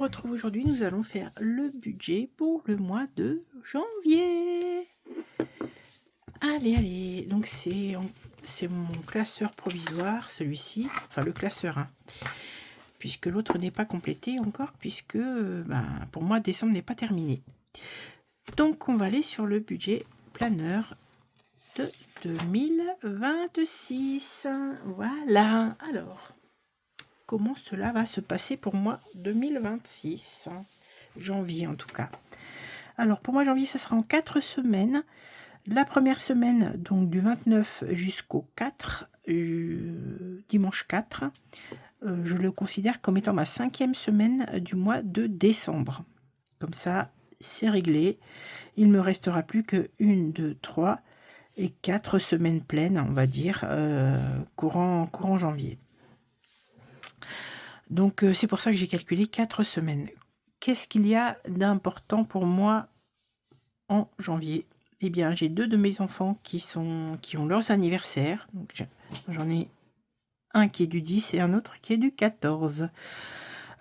retrouve aujourd'hui. Nous allons faire le budget pour le mois de janvier. Allez. Donc c'est mon classeur provisoire, celui-ci. Enfin le classeur, hein, puisque l'autre n'est pas complété encore, puisque pour moi décembre n'est pas terminé. Donc on va aller sur le budget planeur de 2026. Voilà. Alors, comment cela va se passer pour moi 2026, janvier en tout cas. Alors pour moi janvier, ça sera en 4 semaines. La première semaine, donc du 29 jusqu'au 4, dimanche 4, je le considère comme étant ma 5e semaine du mois de décembre. Comme ça, c'est réglé. Il me restera plus que 1, 2, 3 et 4 semaines pleines, on va dire, courant janvier. Donc c'est pour ça que j'ai calculé 4 semaines. Qu'est-ce qu'il y a d'important pour moi en janvier? Eh bien, j'ai 2 de mes enfants qui ont leurs anniversaires. J'en ai un qui est du 10 et un autre qui est du 14.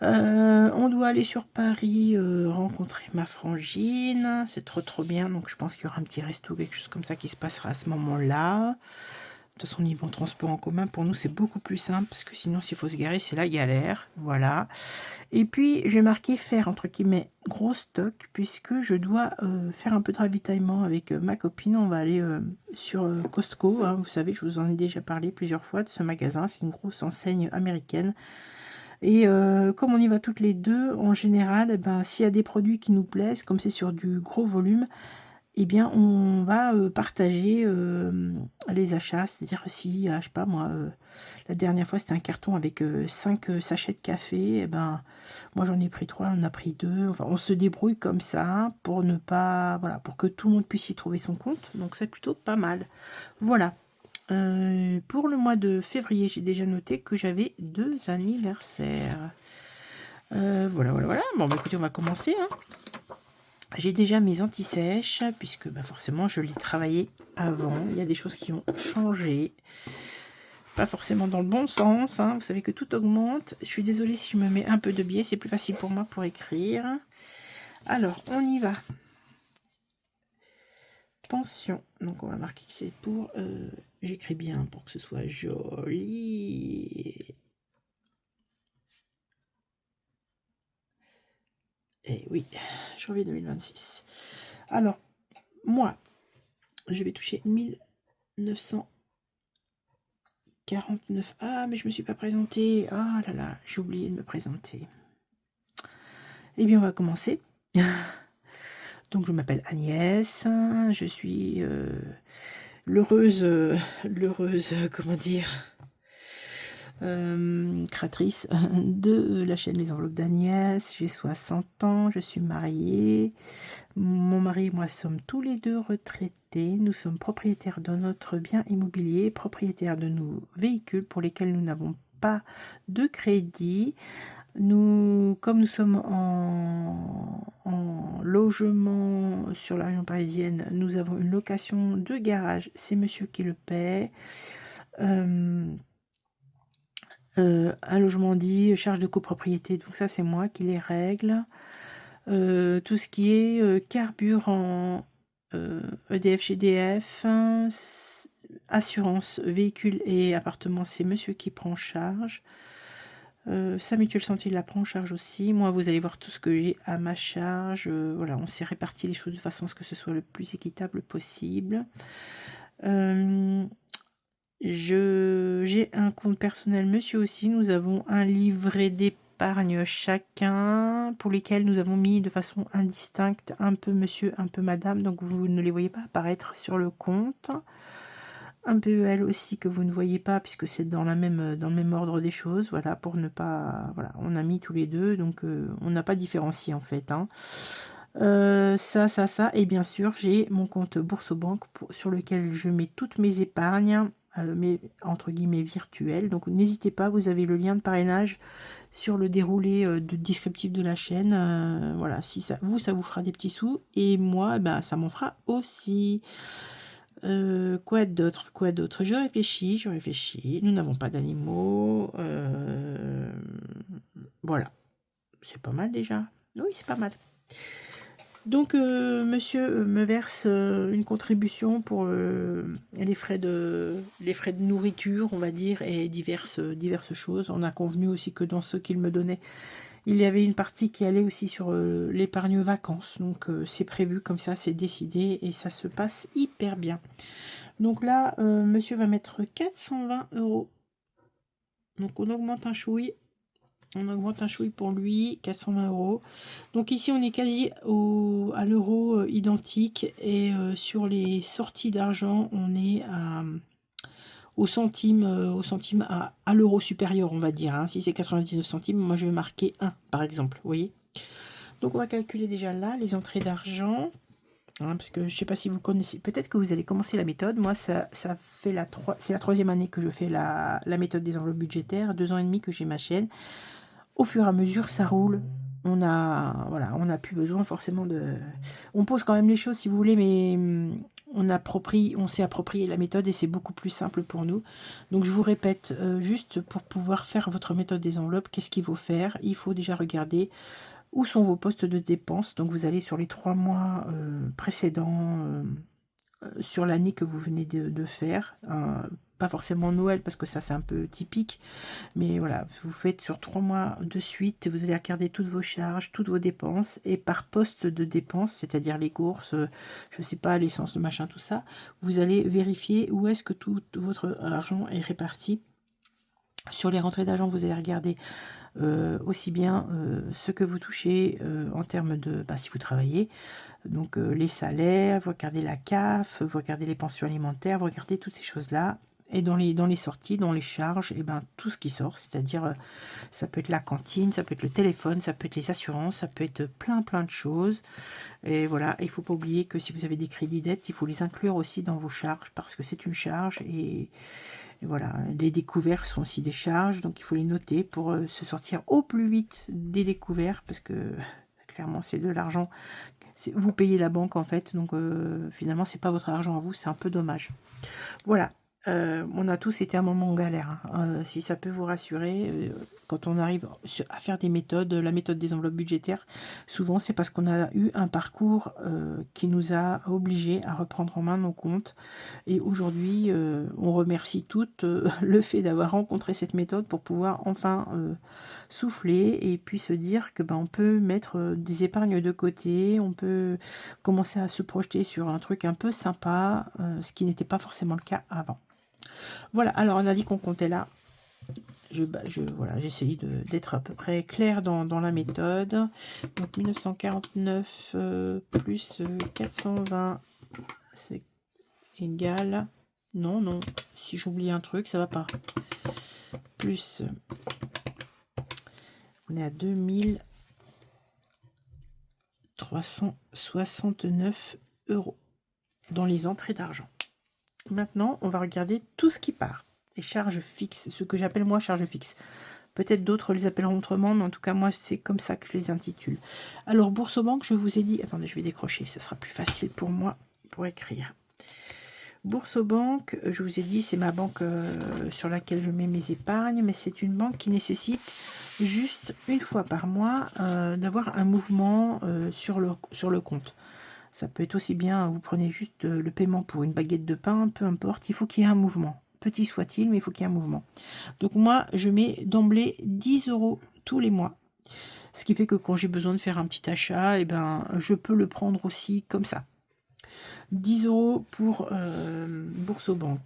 On doit aller sur Paris rencontrer ma frangine. C'est trop bien. Donc je pense qu'il y aura un petit resto, quelque chose comme ça qui se passera à ce moment-là. De toute façon, niveau transport en commun, pour nous, c'est beaucoup plus simple, parce que sinon, s'il faut se garer, c'est la galère. Voilà. Et puis, j'ai marqué faire, entre guillemets, gros stock, puisque je dois faire un peu de ravitaillement avec ma copine. On va aller sur Costco. Hein. Vous savez, je vous en ai déjà parlé plusieurs fois de ce magasin. C'est une grosse enseigne américaine. Et comme on y va toutes les deux, en général, s'il y a des produits qui nous plaisent, comme c'est sur du gros volume, eh bien, on va partager les achats. C'est-à-dire si, je sais pas moi, la dernière fois, c'était un carton avec 5 sachets de café. Eh ben, moi, j'en ai pris 3, on en a pris 2. Enfin, on se débrouille comme ça pour ne pas... Voilà, pour que tout le monde puisse y trouver son compte. Donc, c'est plutôt pas mal. Voilà. Pour le mois de février, j'ai déjà noté que j'avais 2 anniversaires. Voilà. Bon, écoutez, on va commencer, hein. J'ai déjà mes anti-sèches, puisque forcément je l'ai travaillé avant. Il y a des choses qui ont changé. Pas forcément dans le bon sens. Hein. Vous savez que tout augmente. Je suis désolée si je me mets un peu de biais. C'est plus facile pour moi pour écrire. Alors, on y va. Pension. Donc, on va marquer que c'est pour... J'écris bien pour que ce soit joli. Et oui, janvier 2026. Alors, moi, je vais toucher 1949. Ah, mais je me suis pas présentée. Ah là là, j'ai oublié de me présenter. Eh bien, on va commencer. Donc, je m'appelle Agnès. Je suis l'heureuse, comment dire, créatrice de la chaîne Les Enveloppes d'Agnès. J'ai 60 ans, je suis mariée. Mon mari et moi sommes tous les deux retraités. Nous sommes propriétaires de notre bien immobilier, propriétaires de nos véhicules pour lesquels nous n'avons pas de crédit. Comme nous sommes en logement sur la région parisienne, nous avons une location de garage. C'est monsieur qui le paie. Un logement dit charge de copropriété, donc ça c'est moi qui les règle. Tout ce qui est carburant, EDF, GDF, assurance, véhicule et appartement, c'est monsieur qui prend en charge. Sa mutuelle santé la prend en charge aussi. Moi, vous allez voir tout ce que j'ai à ma charge. Voilà, on s'est réparti les choses de façon à ce que ce soit le plus équitable possible. J'ai un compte personnel, monsieur aussi. Nous avons un livret d'épargne chacun, pour lesquels nous avons mis de façon indistincte un peu monsieur, un peu madame. Donc vous ne les voyez pas apparaître sur le compte. Un PEL aussi que vous ne voyez pas, puisque c'est dans le même ordre des choses. Voilà, pour ne pas... Voilà, on a mis tous les deux, donc on n'a pas différencié en fait. Hein. Ça. Et bien sûr, j'ai mon compte Bourse-Banque sur lequel je mets toutes mes épargnes, mes, entre guillemets, virtuelles. Donc n'hésitez pas, vous avez le lien de parrainage sur le déroulé de descriptif de la chaîne. Voilà, si ça vous fera des petits sous. Et moi, ça m'en fera aussi. Quoi d'autre? Je réfléchis. Nous n'avons pas d'animaux. Voilà. c'est pas mal déjà. Oui, c'est pas mal. Donc, monsieur me verse une contribution pour les frais de nourriture, on va dire, et diverses choses. On a convenu aussi que dans ce qu'il me donnait, il y avait une partie qui allait aussi sur l'épargne vacances. Donc, c'est prévu comme ça, c'est décidé et ça se passe hyper bien. Donc là, monsieur va mettre 420 €. Donc, on augmente un chouï. On augmente un chouï pour lui, 420 €. Donc ici, on est quasi à l'euro identique. Et sur les sorties d'argent, on est au centime, à l'euro supérieur, on va dire. Hein. Si c'est 99 centimes, moi je vais marquer 1, par exemple. Vous voyez. Donc on va calculer déjà là les entrées d'argent. Hein, parce que je ne sais pas si vous connaissez, peut-être que vous allez commencer la méthode. Moi, ça fait c'est la 3e année que je fais la méthode des enveloppes budgétaires, 2 ans et demi que j'ai ma chaîne. Au fur et à mesure, ça roule. On n'a plus besoin forcément de... On pose quand même les choses si vous voulez, mais on s'est approprié la méthode et c'est beaucoup plus simple pour nous. Donc je vous répète, juste pour pouvoir faire votre méthode des enveloppes, qu'est-ce qu'il faut faire? Il faut déjà regarder où sont vos postes de dépenses. Donc vous allez sur les 3 mois précédents, sur l'année que vous venez de faire. Pas forcément Noël parce que ça c'est un peu typique, mais voilà, vous faites sur 3 mois de suite, vous allez regarder toutes vos charges, toutes vos dépenses, et par poste de dépenses, c'est-à-dire les courses, je sais pas, l'essence, le machin, tout ça, vous allez vérifier où est-ce que tout votre argent est réparti. Sur les rentrées d'argent, vous allez regarder aussi bien ce que vous touchez en termes de, si vous travaillez, donc les salaires, vous regardez la CAF, vous regardez les pensions alimentaires, vous regardez toutes ces choses-là. Et dans les sorties, dans les charges, et tout ce qui sort, c'est-à-dire ça peut être la cantine, ça peut être le téléphone, ça peut être les assurances, ça peut être plein de choses. Et voilà, il ne faut pas oublier que si vous avez des crédits dettes, il faut les inclure aussi dans vos charges parce que c'est une charge. Et voilà, les découverts sont aussi des charges, donc il faut les noter pour se sortir au plus vite des découverts parce que clairement c'est de l'argent. Vous payez la banque en fait, donc finalement c'est pas votre argent à vous, c'est un peu dommage. Voilà, on a tous été un moment en galère. Hein. Si ça peut vous rassurer, quand on arrive à faire des méthodes, la méthode des enveloppes budgétaires, souvent c'est parce qu'on a eu un parcours qui nous a obligés à reprendre en main nos comptes. Et aujourd'hui, on remercie toutes le fait d'avoir rencontré cette méthode pour pouvoir enfin souffler et puis se dire que on peut mettre des épargnes de côté, on peut commencer à se projeter sur un truc un peu sympa, ce qui n'était pas forcément le cas avant. Voilà, alors on a dit qu'on comptait là. Voilà, j'ai essayé d'être à peu près clair dans la méthode. Donc 1949 plus 420, c'est égal. Non, si j'oublie un truc, ça va pas. Plus, on est à 2369 € dans les entrées d'argent. Maintenant, on va regarder tout ce qui part. Les charges fixes, ce que j'appelle moi charges fixes. Peut-être d'autres les appelleront autrement, mais en tout cas, moi, c'est comme ça que je les intitule. Alors, Boursorama, je vous ai dit... Attendez, je vais décrocher, ça sera plus facile pour moi pour écrire. Boursorama, je vous ai dit, c'est ma banque sur laquelle je mets mes épargnes, mais c'est une banque qui nécessite juste une fois par mois d'avoir un mouvement sur le compte. Ça peut être aussi bien, vous prenez juste le paiement pour une baguette de pain, peu importe, il faut qu'il y ait un mouvement. Petit soit-il, mais il faut qu'il y ait un mouvement. Donc moi, je mets d'emblée 10 € tous les mois. Ce qui fait que quand j'ai besoin de faire un petit achat, je peux le prendre aussi comme ça. 10 € pour Boursorama.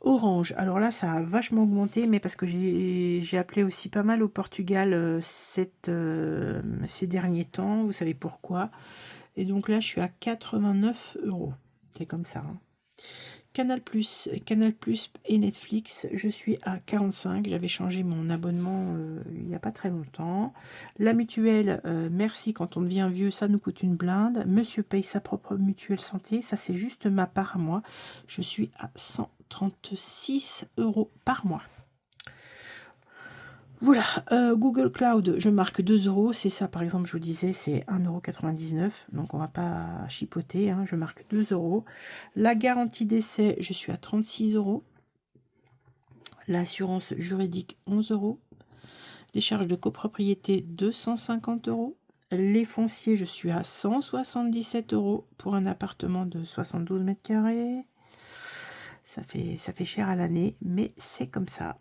Orange, alors là ça a vachement augmenté, mais parce que j'ai appelé aussi pas mal au Portugal ces derniers temps, vous savez pourquoi. Et donc là je suis à 89 €, c'est comme ça. Hein. Canal+, et Netflix, je suis à 45, j'avais changé mon abonnement il n'y a pas très longtemps. La mutuelle, merci, quand on devient vieux, ça nous coûte une blinde. Monsieur paye sa propre mutuelle santé, ça c'est juste ma part à moi. Je suis à 136 € par mois. Voilà, Google Cloud, je marque 2 €, c'est ça par exemple, je vous disais, c'est 1,99 €, donc on va pas chipoter, hein, je marque 2 €. La garantie d'essai, je suis à 36 €. L'assurance juridique, 11 €. Les charges de copropriété, 250 €. Les fonciers, je suis à 177 € pour un appartement de 72 mètres carrés. Ça fait cher à l'année, mais c'est comme ça.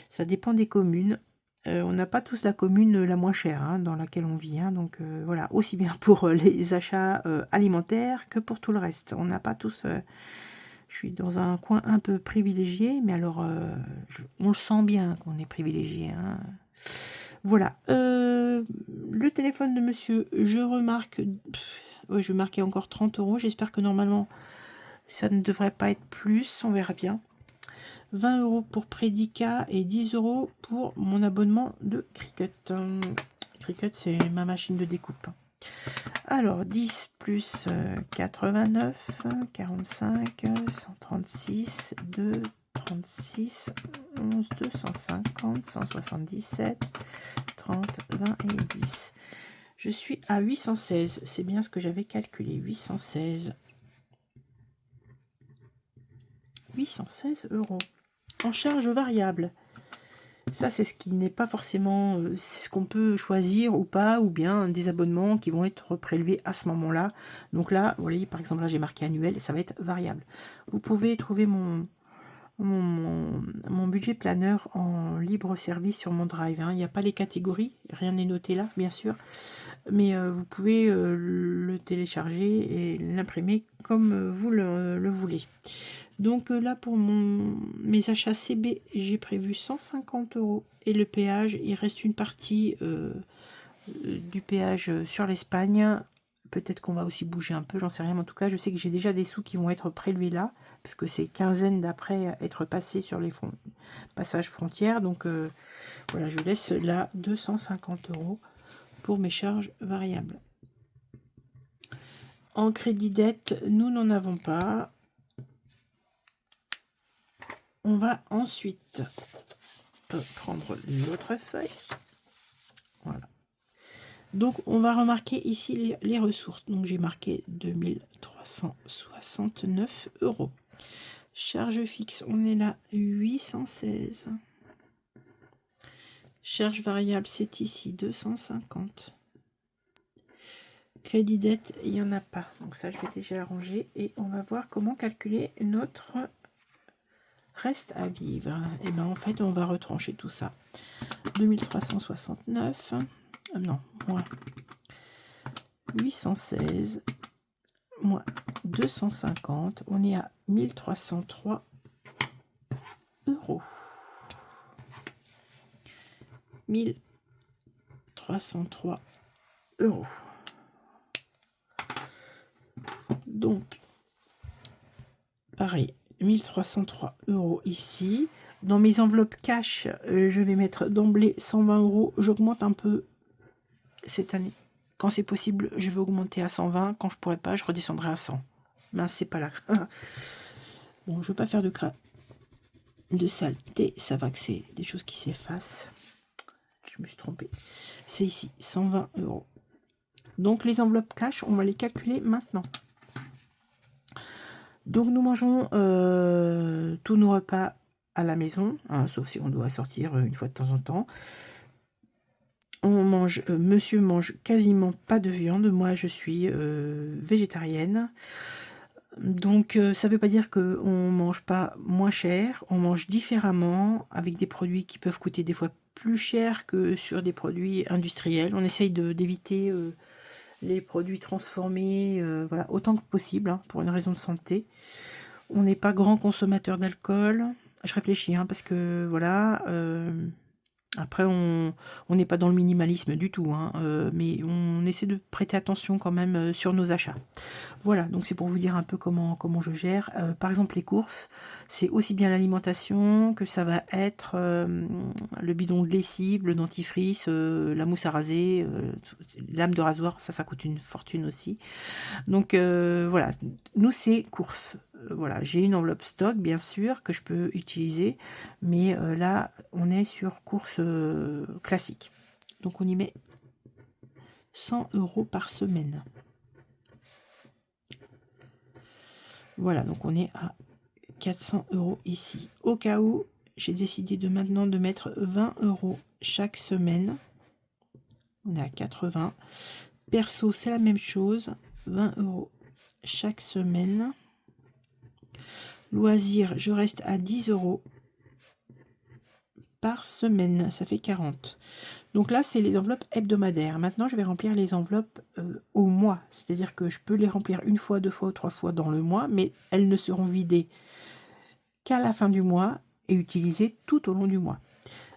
Ça dépend des communes. On n'a pas tous la commune la moins chère hein, dans laquelle on vit. Hein, donc voilà, aussi bien pour les achats alimentaires que pour tout le reste. On n'a pas tous... je suis dans un coin un peu privilégié, mais alors on le sent bien qu'on est privilégié. Hein. Voilà. Le téléphone de monsieur, je remarque... ouais, je vais marquer encore 30 €. J'espère que normalement, ça ne devrait pas être plus. On verra bien. 20 € pour Prédicat et 10 € pour mon abonnement de Cricut. Cricut, c'est ma machine de découpe. Alors, 10 plus 89, 45, 136, 2, 36, 11, 250, 177, 30, 20 et 10. Je suis à 816. C'est bien ce que j'avais calculé. 816. 816 €. En charge variable. Ça, c'est ce qui n'est pas forcément... c'est ce qu'on peut choisir ou pas, ou bien des abonnements qui vont être prélevés à ce moment-là. Donc là, vous voyez, par exemple, là, j'ai marqué annuel, ça va être variable. Vous pouvez trouver mon budget planeur en libre service sur mon Drive. Hein. Il n'y a pas les catégories, rien n'est noté là, bien sûr. Mais vous pouvez le télécharger et l'imprimer comme vous le voulez. Donc là, pour mes achats CB, j'ai prévu 150 € et le péage, il reste une partie du péage sur l'Espagne. Peut-être qu'on va aussi bouger un peu, j'en sais rien. Mais en tout cas, je sais que j'ai déjà des sous qui vont être prélevés là, parce que c'est quinzaine d'après être passé sur les passages frontières. Donc voilà, je laisse là 250 € pour mes charges variables. En crédit dette, nous n'en avons pas. On va ensuite prendre l'autre feuille. Voilà. Donc, on va remarquer ici les ressources. Donc, j'ai marqué 2369 €. Charge fixe, on est là, 816. Charge variable, c'est ici, 250. Crédit dette, il n'y en a pas. Donc ça, je vais déjà ranger. Et on va voir comment calculer notre... reste à vivre. Et bien en fait, on va retrancher tout ça. 2369. Non, moins 816. Moins 250. On est à 1303 €. 1303 €. Donc, pareil. 1303 € ici. Dans mes enveloppes cash, je vais mettre d'emblée 120 €. J'augmente un peu cette année. Quand c'est possible, je vais augmenter à 120. Quand je pourrai pas, je redescendrai à 100. Mais c'est pas là. Bon, je veux pas faire de saleté. Ça va que c'est des choses qui s'effacent. Je me suis trompée. C'est ici, 120 €. Donc les enveloppes cash, on va les calculer maintenant. Donc nous mangeons tous nos repas à la maison, hein, sauf si on doit sortir une fois de temps en temps. On mange, monsieur mange quasiment pas de viande, moi je suis végétarienne. Donc ça ne veut pas dire qu'on mange pas moins cher, on mange différemment, avec des produits qui peuvent coûter des fois plus cher que sur des produits industriels. On essaye d'éviter les produits transformés, voilà, autant que possible, hein, pour une raison de santé. On n'est pas grand consommateur d'alcool. Je réfléchis, hein, parce que voilà. Après, on n'est pas dans le minimalisme du tout, hein, mais on essaie de prêter attention quand même sur nos achats. Voilà, donc c'est pour vous dire un peu comment je gère. Par exemple, les courses, c'est aussi bien l'alimentation que ça va être le bidon de lessive, le dentifrice, la mousse à raser, lame de rasoir, ça coûte une fortune aussi. Donc voilà, nous c'est courses. Voilà, j'ai une enveloppe stock bien sûr que je peux utiliser, mais là on est sur courses classiques. Donc on y met 100 € par semaine. Voilà, donc on est à 400 € ici. Au cas où j'ai décidé de maintenant de mettre 20 € chaque semaine. On est à 80. Perso, c'est la même chose, 20 € chaque semaine. Loisirs, je reste à 10 € par semaine, ça fait 40. Donc là, c'est les enveloppes hebdomadaires. Maintenant, je vais remplir les enveloppes au mois. C'est-à-dire que je peux les remplir une fois, deux fois ou trois fois dans le mois, mais elles ne seront vidées qu'à la fin du mois et utilisées tout au long du mois.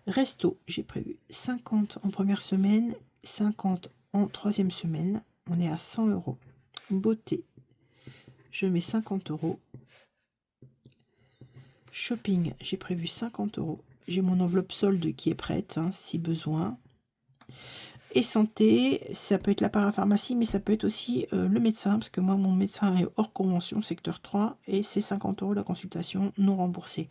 Resto, j'ai prévu 50 en première semaine, 50 en troisième semaine. On est à 100 €. Beauté, je mets 50 €. Shopping, j'ai prévu 50 €. J'ai mon enveloppe solde qui est prête, hein, si besoin. Et santé, ça peut être la parapharmacie, mais ça peut être aussi le médecin, parce que moi, mon médecin est hors convention, secteur 3, et c'est 50 € la consultation non remboursée.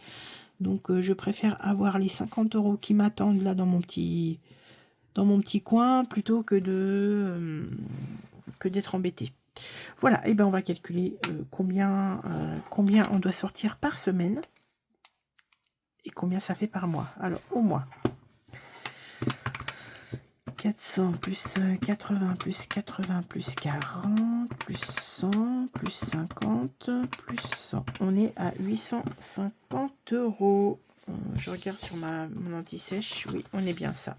Donc, je préfère avoir les 50 € qui m'attendent là dans mon petit coin, plutôt que d'être embêté. Voilà, et ben on va calculer combien on doit sortir par semaine et combien ça fait par mois. Alors, au mois, 400 plus 80 plus 80 plus 40 plus 100 plus 50 plus 100. On est à 850 €. Je regarde sur mon anti-sèche. Oui, on est bien ça.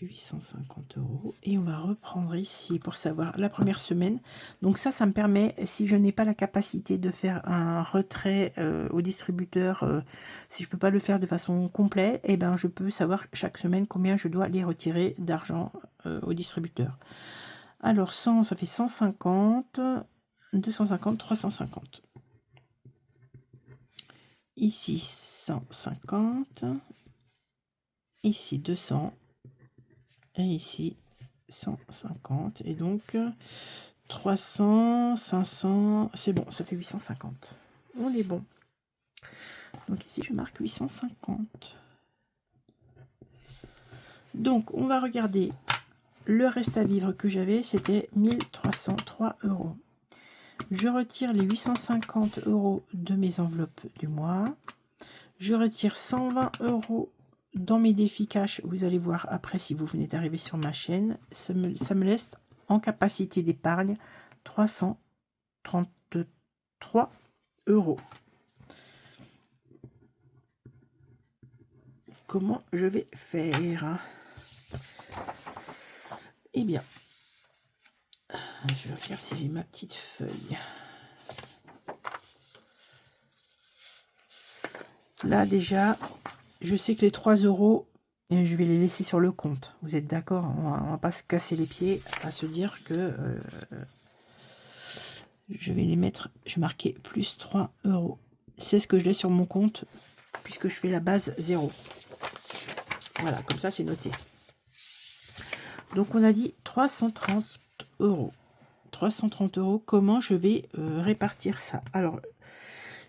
850 € et on va reprendre ici pour savoir la première semaine. Donc ça me permet, si je n'ai pas la capacité de faire un retrait au distributeur, si je peux pas le faire de façon complète, et ben je peux savoir chaque semaine combien je dois les retirer d'argent au distributeur. Alors 100, ça fait 150, 250, 350. Ici 150, ici 200. Et ici 150, et donc 300, 500, c'est bon, ça fait 850. On est bon. Donc ici je marque 850. Donc on va regarder le reste à vivre que j'avais, c'était 1303 €. Je retire les 850 € de mes enveloppes du mois. Je retire 120 € dans mes défis cash. Vous allez voir après si vous venez d'arriver sur ma chaîne. Ça me laisse en capacité d'épargne 333 €. Comment je vais faire? Eh bien, je vais regarder si j'ai ma petite feuille. Là déjà, je sais que les 3 €, je vais les laisser sur le compte. Vous êtes d'accord? On va pas se casser les pieds à se dire que je vais les mettre, je marquais plus 3 €. C'est ce que je laisse sur mon compte puisque je fais la base 0. Voilà, comme ça c'est noté. Donc on a dit 330 €. 330 €, comment je vais répartir ça? Alors,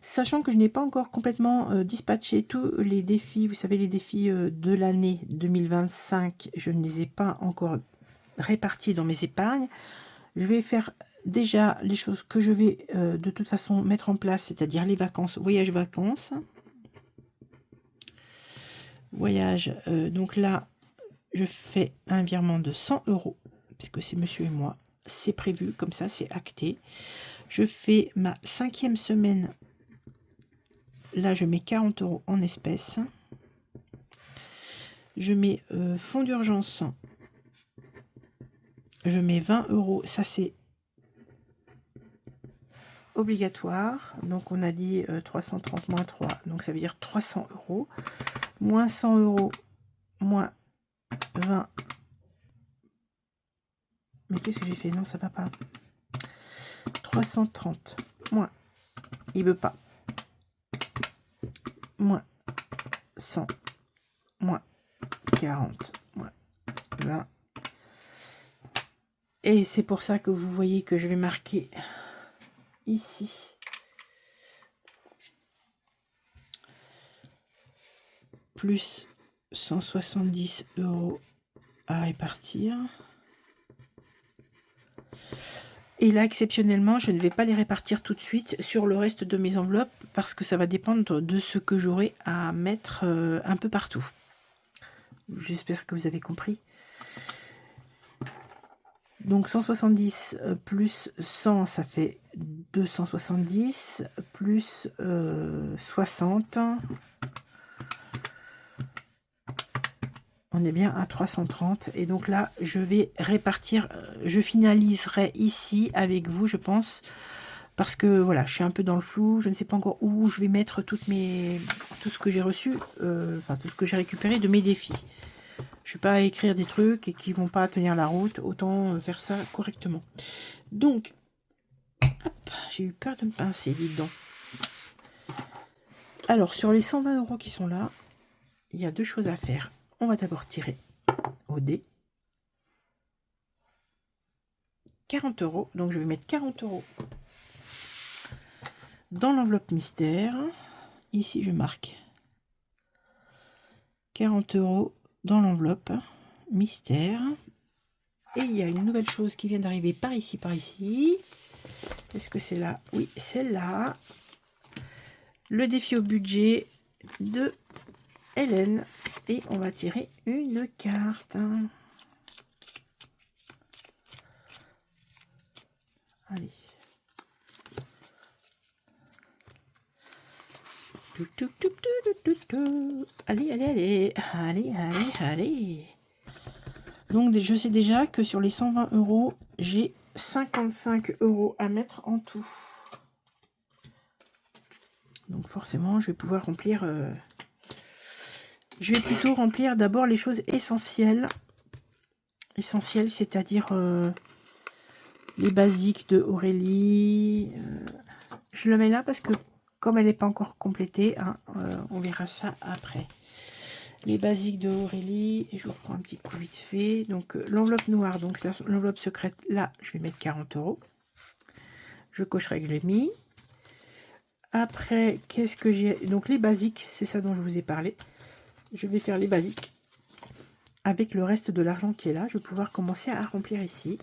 sachant que je n'ai pas encore complètement dispatché tous les défis, vous savez, les défis de l'année 2025, je ne les ai pas encore répartis dans mes épargnes. Je vais faire déjà les choses que je vais de toute façon mettre en place, c'est-à-dire les vacances, voyage-vacances. Voyage, donc là, je fais un virement de 100 €, puisque c'est monsieur et moi. C'est prévu, comme ça, c'est acté. Je fais ma 5e semaine. Là, je mets 40 € en espèces. Je mets fonds d'urgence. Je mets 20 €. Ça, c'est obligatoire. Donc, on a dit 330 moins 3. Donc, ça veut dire 300 €. Moins 100 €. Moins 20. Mais qu'est-ce que j'ai fait? Non, ça va pas. 330. Moins. Il veut pas. Moins 100. Moins 40. Moins 20. Et c'est pour ça que vous voyez que je vais marquer ici plus 170 € à répartir. Et là, exceptionnellement, je ne vais pas les répartir tout de suite sur le reste de mes enveloppes parce que ça va dépendre de ce que j'aurai à mettre un peu partout. J'espère que vous avez compris. Donc 170 plus 100, ça fait 270 plus 60. On est bien à 330. Et donc là, je vais répartir, je finaliserai ici avec vous, je pense. Parce que voilà, je suis un peu dans le flou. Je ne sais pas encore où je vais mettre tout ce que j'ai reçu, enfin tout ce que j'ai récupéré de mes défis. Je ne vais pas écrire des trucs et qui vont pas tenir la route. Autant faire ça correctement. Donc, hop, j'ai eu peur de me pincer, dis donc. Alors, sur les 120 € qui sont là, il y a deux choses à faire. On va d'abord tirer au dé. 40 €. Donc, je vais mettre 40 € dans l'enveloppe mystère. Ici, je marque 40 € dans l'enveloppe mystère. Et il y a une nouvelle chose qui vient d'arriver par ici, par ici. Est-ce que c'est là? Oui, c'est là. Le défi au budget de Hélène. Et on va tirer une carte. Allez. Allez, allez, allez. Allez, allez, allez. Donc, je sais déjà que sur les 120 €, j'ai 55 € à mettre en tout. Donc, forcément, je vais pouvoir remplir... Je vais plutôt remplir d'abord les choses essentielles. Essentielles, c'est-à-dire les basiques de Aurélie. Je le mets là parce que comme elle n'est pas encore complétée, hein, on verra ça après. Les basiques de Aurélie, et je reprends un petit coup vite fait. Donc l'enveloppe noire, donc l'enveloppe secrète, là, je vais mettre 40 €. Je cocherai que je l'ai mis. Après, qu'est-ce que j'ai? Donc les basiques, c'est ça dont je vous ai parlé. Je vais faire les basiques. Avec le reste de l'argent qui est là, je vais pouvoir commencer à remplir ici.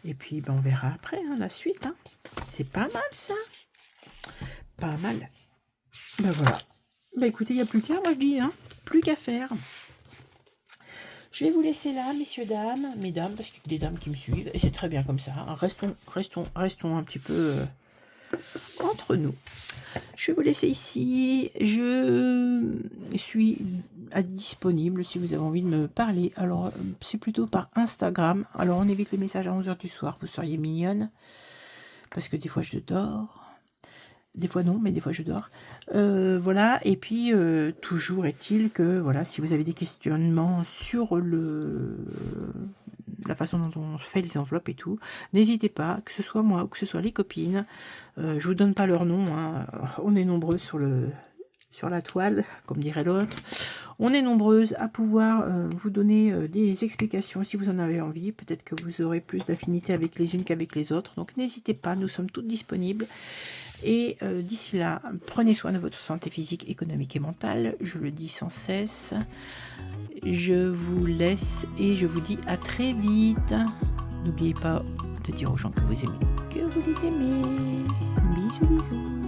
Et puis, ben, on verra après, hein, la suite. Hein. C'est pas mal, ça. Pas mal. Ben voilà. Ben écoutez, il n'y a plus qu'à, moi je dis, hein. Plus qu'à faire. Je vais vous laisser là, messieurs, dames, mesdames, parce qu'il y a des dames qui me suivent, et c'est très bien comme ça. Hein. Restons un petit peu entre nous. Je vais vous laisser ici. Je suis disponible si vous avez envie de me parler. Alors, c'est plutôt par Instagram. Alors, on évite les messages à 11 h du soir. Vous seriez mignonne. Parce que des fois, je dors. Des fois, non, mais des fois, je dors. Voilà. Et puis, toujours est-il que, voilà, si vous avez des questionnements sur la façon dont on fait les enveloppes et tout, n'hésitez pas, que ce soit moi ou que ce soit les copines. Je vous donne pas leur nom, hein. On est nombreux sur la toile, comme dirait l'autre. On est nombreuses à pouvoir vous donner des explications si vous en avez envie. Peut-être que vous aurez plus d'affinité avec les unes qu'avec les autres. Donc n'hésitez pas, nous sommes toutes disponibles. Et d'ici là, prenez soin de votre santé physique, économique et mentale. Je le dis sans cesse. Je vous laisse et je vous dis à très vite. N'oubliez pas de dire aux gens que vous aimez, que vous les aimez. Bisous, bisous.